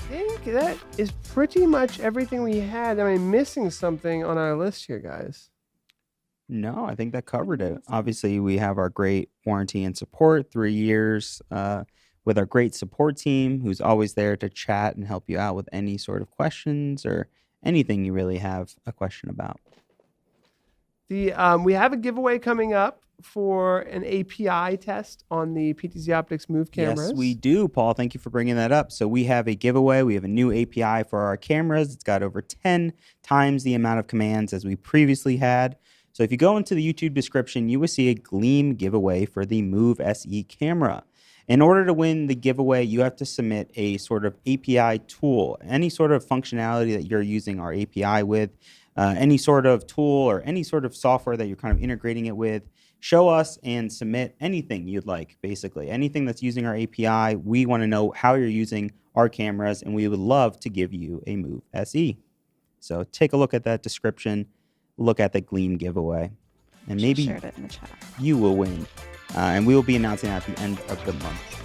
think that is pretty much everything we had. Am I missing something on our list here, guys? No, I think that covered it. Obviously, we have our great warranty and support, 3 years, with our great support team who's always there to chat and help you out with any sort of questions or anything you really have a question about. We have a giveaway coming up for an API test on the PTZ Optics Move cameras. Yes, we do, Paul. Thank you for bringing that up. So we have a giveaway. We have a new API for our cameras. It's got over 10 times the amount of commands as we previously had. So if you go into the YouTube description, you will see a Gleam giveaway for the Move SE camera. In order to win the giveaway, you have to submit a sort of API tool, any sort of functionality that you're using our API with, any sort of tool or any sort of software that you're kind of integrating it with. Show us and submit anything you'd like, basically. Anything that's using our API, we want to know how you're using our cameras, and we would love to give you a Move SE. So take a look at that description, look at the Gleam giveaway, and maybe shared it in the chat. you will win. And we will be announcing at the end of the month.